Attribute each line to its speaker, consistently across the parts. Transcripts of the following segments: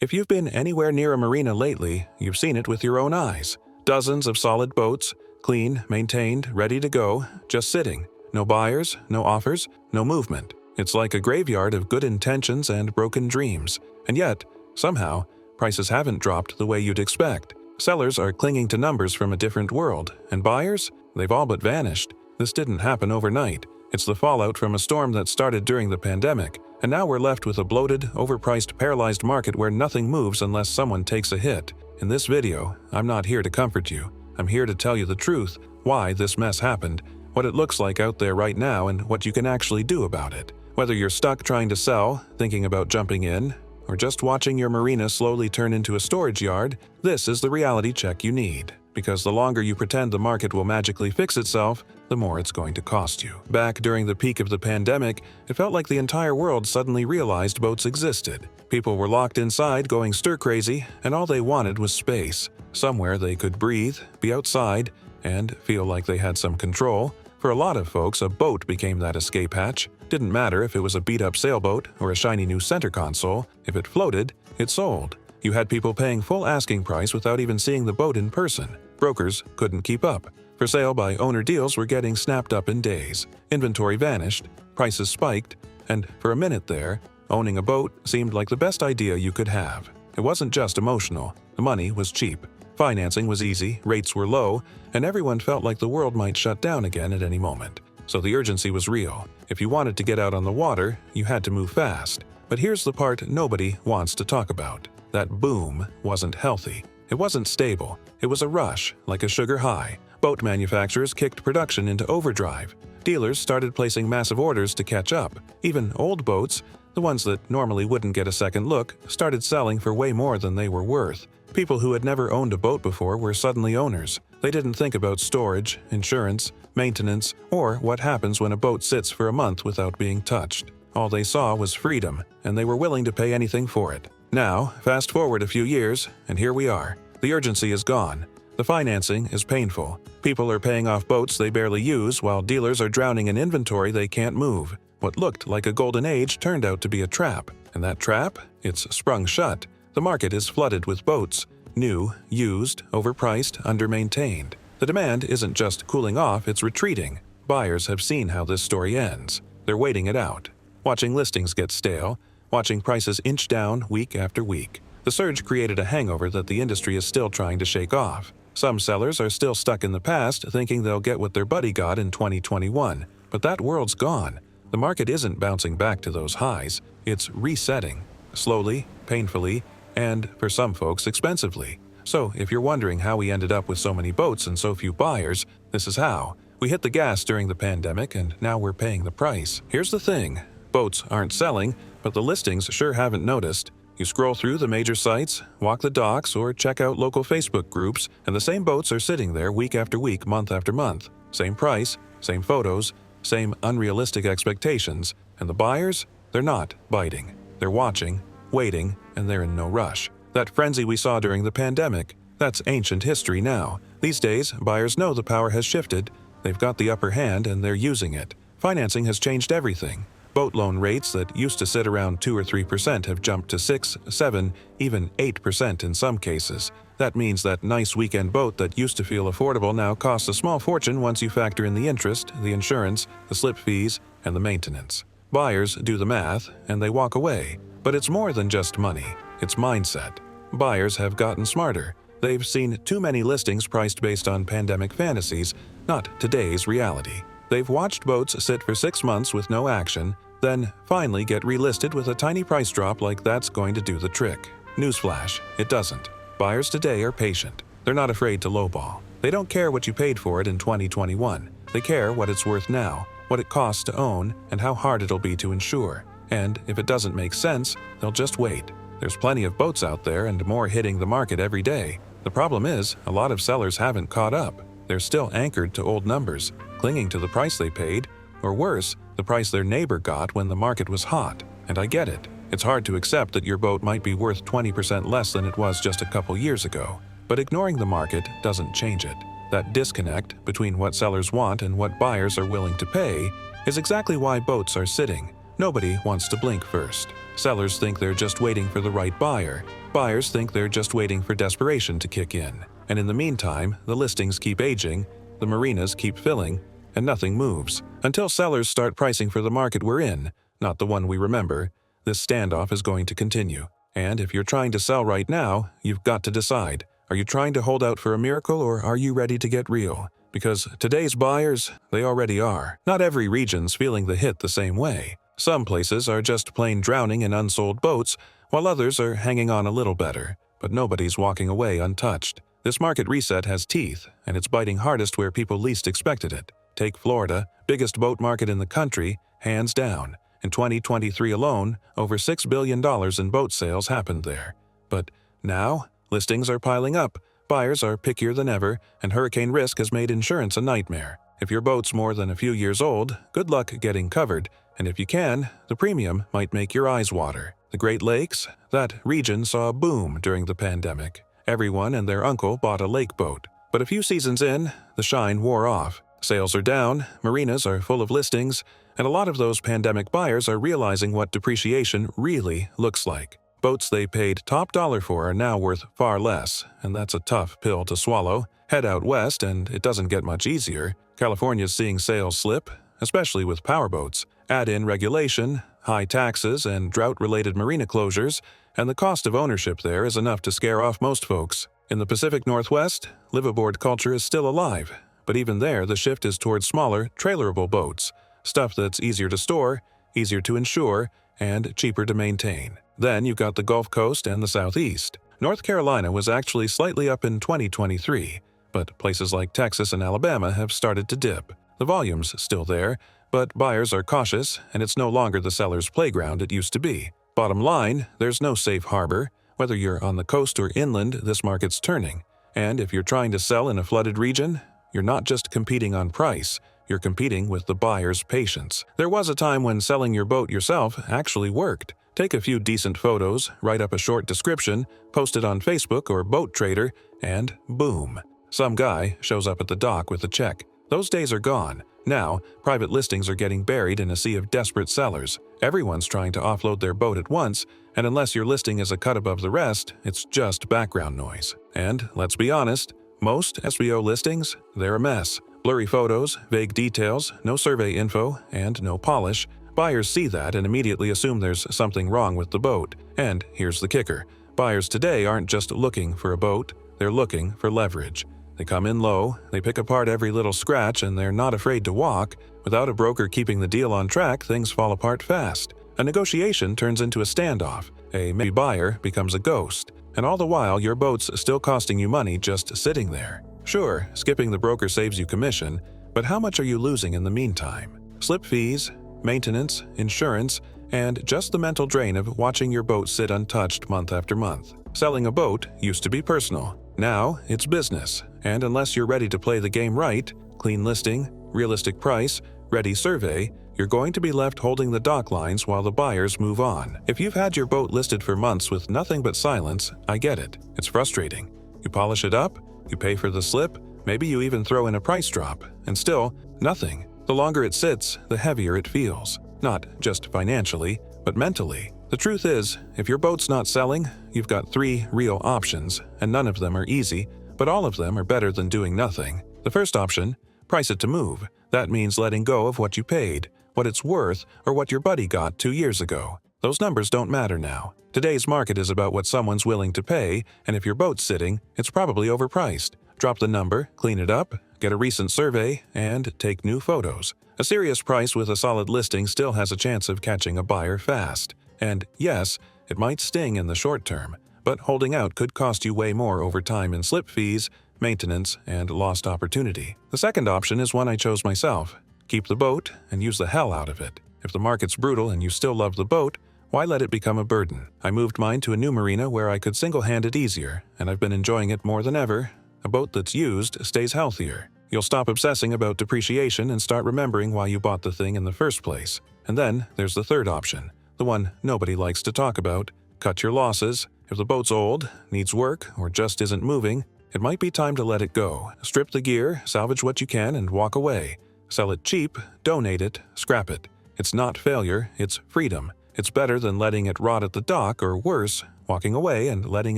Speaker 1: If you've been anywhere near a marina lately, you've seen it with your own eyes. Dozens of solid boats, clean, maintained, ready to go, just sitting. No buyers, no offers, no movement. It's like a graveyard of good intentions and broken dreams. And yet, somehow, prices haven't dropped the way you'd expect. Sellers are clinging to numbers from a different world, and buyers? They've all but vanished. This didn't happen overnight. It's the fallout from a storm that started during the pandemic, and now we're left with a bloated, overpriced, paralyzed market where nothing moves unless someone takes a hit. In this video, I'm not here to comfort you. I'm here to tell you the truth, why this mess happened, what it looks like out there right now, and what you can actually do about it. Whether you're stuck trying to sell, thinking about jumping in, or just watching your marina slowly turn into a storage yard, this is the reality check you need. Because the longer you pretend the market will magically fix itself, the more it's going to cost you. Back during the peak of the pandemic, it felt like the entire world suddenly realized boats existed. People were locked inside going stir-crazy, and all they wanted was space. Somewhere they could breathe, be outside, and feel like they had some control. For a lot of folks, a boat became that escape hatch. Didn't matter if it was a beat-up sailboat or a shiny new center console. If it floated, it sold. You had people paying full asking price without even seeing the boat in person. Brokers couldn't keep up. For sale by owner deals were getting snapped up in days. Inventory vanished, prices spiked, and for a minute there, owning a boat seemed like the best idea you could have. It wasn't just emotional. The money was cheap. Financing was easy, rates were low, and everyone felt like the world might shut down again at any moment. So the urgency was real. If you wanted to get out on the water, you had to move fast. But here's the part nobody wants to talk about. That boom wasn't healthy. It wasn't stable. It was a rush, like a sugar high. Boat manufacturers kicked production into overdrive. Dealers started placing massive orders to catch up. Even old boats, the ones that normally wouldn't get a second look, started selling for way more than they were worth. People who had never owned a boat before were suddenly owners. They didn't think about storage, insurance, maintenance, or what happens when a boat sits for a month without being touched. All they saw was freedom, and they were willing to pay anything for it. Now, fast forward a few years, and here we are. The urgency is gone. The financing is painful. People are paying off boats they barely use, while dealers are drowning in inventory they can't move. What looked like a golden age turned out to be a trap. And that trap? It's sprung shut. The market is flooded with boats. New, used, overpriced, undermaintained. The demand isn't just cooling off, it's retreating. Buyers have seen how this story ends. They're waiting it out. Watching listings get stale. Watching prices inch down week after week. The surge created a hangover that the industry is still trying to shake off. Some sellers are still stuck in the past, thinking they'll get what their buddy got in 2021. But that world's gone. The market isn't bouncing back to those highs. It's resetting. Slowly, painfully, and, for some folks, expensively. So, if you're wondering how we ended up with so many boats and so few buyers, this is how. We hit the gas during the pandemic, and now we're paying the price. Here's the thing. Boats aren't selling, but the listings sure haven't noticed. You scroll through the major sites, walk the docks, or check out local Facebook groups, and the same boats are sitting there week after week, month after month. Same price, same photos, same unrealistic expectations. And the buyers? They're not biting. They're watching, waiting, and they're in no rush. That frenzy we saw during the pandemic, that's ancient history now. These days, buyers know the power has shifted. They've got the upper hand, and they're using it. Financing has changed everything. Boat loan rates that used to sit around 2 or 3% have jumped to 6, 7, even 8% in some cases. That means that nice weekend boat that used to feel affordable now costs a small fortune once you factor in the interest, the insurance, the slip fees, and the maintenance. Buyers do the math, and they walk away. But it's more than just money. It's mindset. Buyers have gotten smarter. They've seen too many listings priced based on pandemic fantasies, not today's reality. They've watched boats sit for 6 months with no action, then finally get relisted with a tiny price drop like that's going to do the trick. Newsflash, it doesn't. Buyers today are patient. They're not afraid to lowball. They don't care what you paid for it in 2021. They care what it's worth now, what it costs to own, and how hard it'll be to insure. And if it doesn't make sense, they'll just wait. There's plenty of boats out there and more hitting the market every day. The problem is, a lot of sellers haven't caught up. They're still anchored to old numbers, clinging to the price they paid, or worse, the price their neighbor got when the market was hot. And I get it. It's hard to accept that your boat might be worth 20% less than it was just a couple years ago. But ignoring the market doesn't change it. That disconnect between what sellers want and what buyers are willing to pay is exactly why boats are sitting. Nobody wants to blink first. Sellers think they're just waiting for the right buyer. Buyers think they're just waiting for desperation to kick in. And in the meantime, the listings keep aging, the marinas keep filling, and nothing moves. Until sellers start pricing for the market we're in, not the one we remember, this standoff is going to continue. And if you're trying to sell right now, you've got to decide. Are you trying to hold out for a miracle, or are you ready to get real? Because today's buyers, they already are. Not every region's feeling the hit the same way. Some places are just plain drowning in unsold boats, while others are hanging on a little better. But nobody's walking away untouched. This market reset has teeth, and it's biting hardest where people least expected it. Take Florida, biggest boat market in the country, hands down. In 2023 alone, over $6 billion in boat sales happened there. But now, listings are piling up, buyers are pickier than ever, and hurricane risk has made insurance a nightmare. If your boat's more than a few years old, good luck getting covered, and if you can, the premium might make your eyes water. The Great Lakes, that region saw a boom during the pandemic. Everyone and their uncle bought a lake boat. But a few seasons in, the shine wore off. Sales are down, marinas are full of listings, and a lot of those pandemic buyers are realizing what depreciation really looks like. Boats they paid top dollar for are now worth far less, and that's a tough pill to swallow. Head out west, and it doesn't get much easier. California's seeing sales slip, especially with powerboats. Add in regulation, high taxes, and drought-related marina closures, and the cost of ownership there is enough to scare off most folks. In the Pacific Northwest, liveaboard culture is still alive, but even there the shift is towards smaller, trailerable boats, stuff that's easier to store, easier to insure, and cheaper to maintain. Then you've got the Gulf Coast and the Southeast. North Carolina was actually slightly up in 2023, but places like Texas and Alabama have started to dip. The volume's still there, but buyers are cautious, and it's no longer the seller's playground it used to be. Bottom line, there's no safe harbor. Whether you're on the coast or inland, this market's turning. And if you're trying to sell in a flooded region, you're not just competing on price, you're competing with the buyer's patience. There was a time when selling your boat yourself actually worked. Take a few decent photos, write up a short description, post it on Facebook or Boat Trader, and boom, some guy shows up at the dock with a check. Those days are gone. Now, private listings are getting buried in a sea of desperate sellers. Everyone's trying to offload their boat at once, and unless your listing is a cut above the rest, it's just background noise. And let's be honest, most SBO listings, they're a mess. Blurry photos, vague details, no survey info, and no polish. Buyers see that and immediately assume there's something wrong with the boat. And here's the kicker. Buyers today aren't just looking for a boat, they're looking for leverage. They come in low, they pick apart every little scratch, and they're not afraid to walk. Without a broker keeping the deal on track, things fall apart fast. A negotiation turns into a standoff. A maybe buyer becomes a ghost. And all the while, your boat's still costing you money just sitting there. Sure, skipping the broker saves you commission, but how much are you losing in the meantime? Slip fees, maintenance, insurance, and just the mental drain of watching your boat sit untouched month after month. Selling a boat used to be personal. Now, it's business, and unless you're ready to play the game right, clean listing, realistic price, ready survey, you're going to be left holding the dock lines while the buyers move on. If you've had your boat listed for months with nothing but silence, I get it. It's frustrating. You polish it up, you pay for the slip, maybe you even throw in a price drop, and still, nothing. The longer it sits, the heavier it feels. Not just financially, but mentally. The truth is, if your boat's not selling, you've got 3 real options, and none of them are easy, but all of them are better than doing nothing. The first option, price it to move. That means letting go of what you paid, what it's worth, or what your buddy got 2 years ago. Those numbers don't matter now. Today's market is about what someone's willing to pay, and if your boat's sitting, it's probably overpriced. Drop the number, clean it up, get a recent survey, and take new photos. A serious price with a solid listing still has a chance of catching a buyer fast. And yes, it might sting in the short term, but holding out could cost you way more over time in slip fees, maintenance, and lost opportunity. The second option is one I chose myself. Keep the boat and use the hell out of it. If the market's brutal and you still love the boat, why let it become a burden? I moved mine to a new marina where I could single-hand it easier, and I've been enjoying it more than ever. A boat that's used stays healthier. You'll stop obsessing about depreciation and start remembering why you bought the thing in the first place. And then there's the third option. The one nobody likes to talk about. Cut your losses. If the boat's old, needs work, or just isn't moving, it might be time to let it go. Strip the gear, salvage what you can, and walk away. Sell it cheap, donate it, scrap it. It's not failure, it's freedom. It's better than letting it rot at the dock or worse, walking away and letting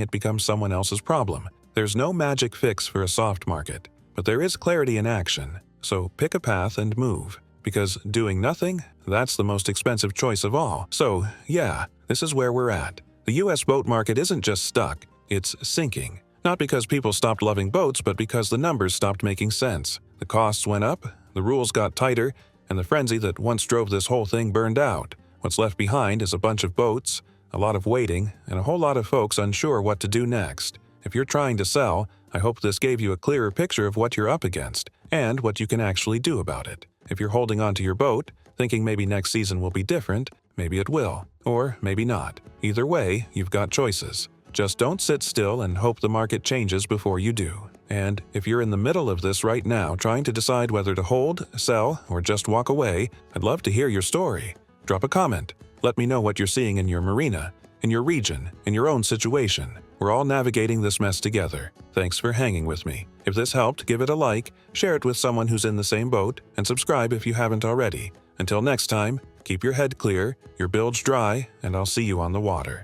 Speaker 1: it become someone else's problem. There's no magic fix for a soft market, but there is clarity in action. So pick a path and move. Because doing nothing, that's the most expensive choice of all. So, yeah, this is where we're at. The US boat market isn't just stuck, it's sinking. Not because people stopped loving boats, but because the numbers stopped making sense. The costs went up, the rules got tighter, and the frenzy that once drove this whole thing burned out. What's left behind is a bunch of boats, a lot of waiting, and a whole lot of folks unsure what to do next. If you're trying to sell, I hope this gave you a clearer picture of what you're up against and what you can actually do about it. If you're holding on to your boat, thinking maybe next season will be different, maybe it will, or maybe not. Either way, you've got choices. Just don't sit still and hope the market changes before you do. And if you're in the middle of this right now, trying to decide whether to hold, sell, or just walk away, I'd love to hear your story. Drop a comment. Let me know what you're seeing in your marina, in your region, in your own situation. We're all navigating this mess together. Thanks for hanging with me. If this helped, give it a like, share it with someone who's in the same boat, and subscribe if you haven't already. Until next time, keep your head clear, your bilge dry, and I'll see you on the water.